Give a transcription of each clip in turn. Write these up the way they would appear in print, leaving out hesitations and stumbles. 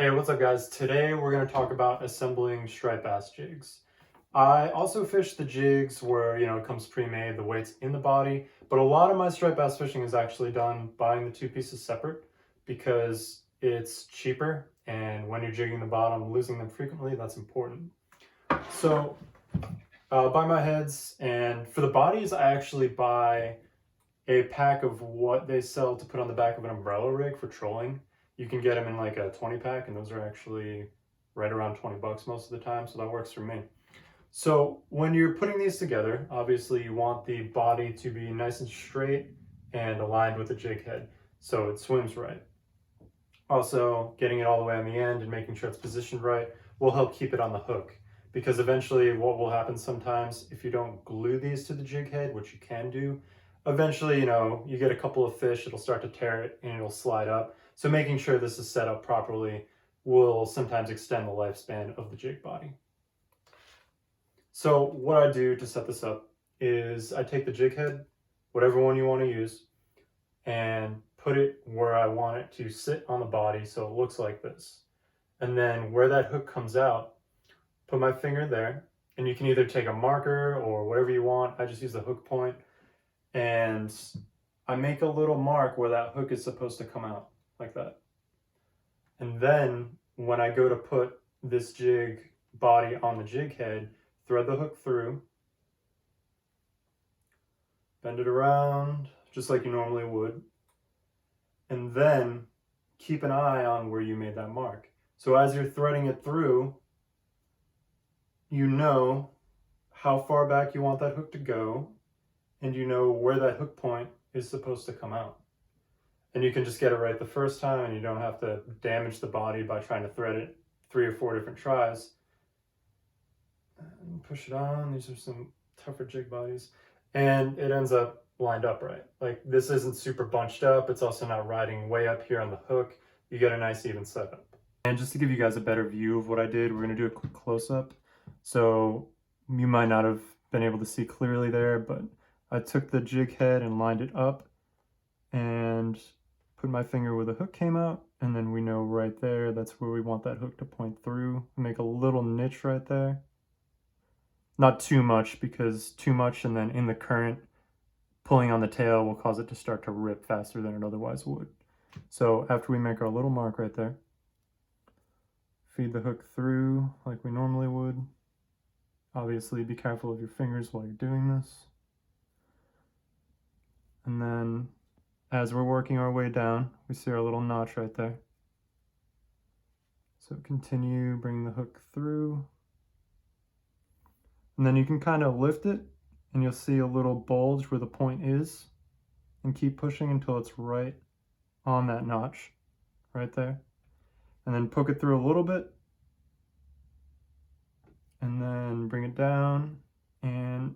Hey, what's up guys? Today we're going to talk about assembling striped bass jigs. I also fish the jigs where, it comes pre-made, the weight's in the body, but a lot of my striped bass fishing is actually done buying the two pieces separate because it's cheaper, and when you're jigging the bottom, losing them frequently, that's important. So buy my heads, and for the bodies, I actually buy a pack of what they sell to put on the back of an umbrella rig for trolling. You can get them in like a 20 pack, and those are actually right around 20 bucks most of the time, so that works for me. So when you're putting these together, obviously you want the body to be nice and straight and aligned with the jig head so it swims right. Also, getting it all the way on the end and making sure it's positioned right will help keep it on the hook, because eventually what will happen sometimes if you don't glue these to the jig head, which you can do, eventually, you get a couple of fish, it'll start to tear it and it'll slide up. So making sure this is set up properly will sometimes extend the lifespan of the jig body. So what I do to set this up is I take the jig head, whatever one you want to use, and put it where I want it to sit on the body so it looks like this. And then where that hook comes out, put my finger there, and you can either take a marker or whatever you want. I just use the hook point, and I make a little mark where that hook is supposed to come out, like that. And then when I go to put this jig body on the jig head, thread the hook through, bend it around just like you normally would, and then keep an eye on where you made that mark. So as you're threading it through, you know how far back you want that hook to go, and you know where that hook point is supposed to come out. And you can just get it right the first time, and you don't have to damage the body by trying to thread it 3 or 4 different tries. And push it on. These are some tougher jig bodies. And it ends up lined up right. Like, this isn't super bunched up. It's also not riding way up here on the hook. You get a nice even setup. And just to give you guys a better view of what I did, we're going to do a quick close-up. So you might not have been able to see clearly there, but I took the jig head and lined it up and put my finger where the hook came out, and then we know right there that's where we want that hook to point through. Make a little niche right there. Not too much, because too much and then in the current pulling on the tail will cause it to start to rip faster than it otherwise would. So after we make our little mark right there, feed the hook through like we normally would. Obviously be careful of your fingers while you're doing this. And then as we're working our way down, we see our little notch right there. So continue, bring the hook through. And then you can kind of lift it, and you'll see a little bulge where the point is, and keep pushing until it's right on that notch right there. And then poke it through a little bit, and then bring it down and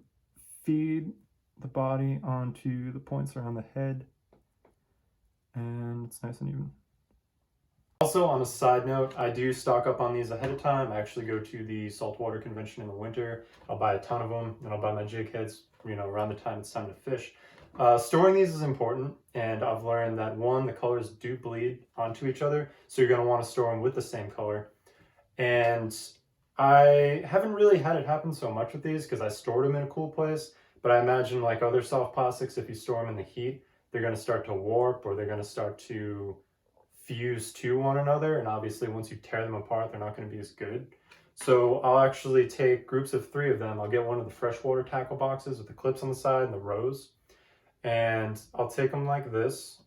feed the body onto the points around the head, and it's nice and even. Also, on a side note, I do stock up on these ahead of time. I actually go to the saltwater convention in the winter. I'll buy a ton of them, and I'll buy my jig heads, around the time it's time to fish. Storing these is important, and I've learned that, one, the colors do bleed onto each other, so you're going to want to store them with the same color. And I haven't really had it happen so much with these because I stored them in a cool place, but I imagine, like other soft plastics, if you store them in the heat, they're going to start to warp, or they're going to start to fuse to one another, and obviously once you tear them apart, they're not going to be as good. So I'll actually take groups of 3 of them. I'll get one of the freshwater tackle boxes with the clips on the side and the rows, and I'll take them like this.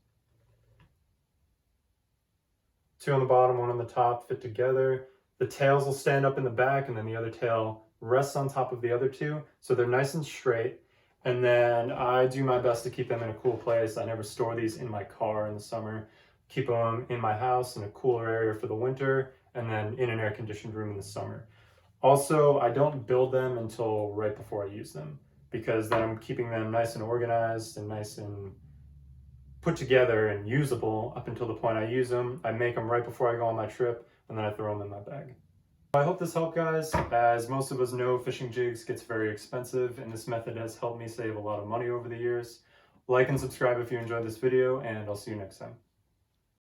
2 on the bottom, 1 on the top, fit together. The tails will stand up in the back, and then the other tail rests on top of the other 2, so they're nice and straight. And then I do my best to keep them in a cool place. I never store these in my car in the summer. Keep them in my house in a cooler area for the winter, and then in an air-conditioned room in the summer. Also, I don't build them until right before I use them, because then I'm keeping them nice and organized and nice and put together and usable up until the point I use them. I make them right before I go on my trip, and then I throw them in my bag. I hope this helped, guys. As most of us know, fishing jigs gets very expensive, and this method has helped me save a lot of money over the years. Like and subscribe if you enjoyed this video, and I'll see you next time.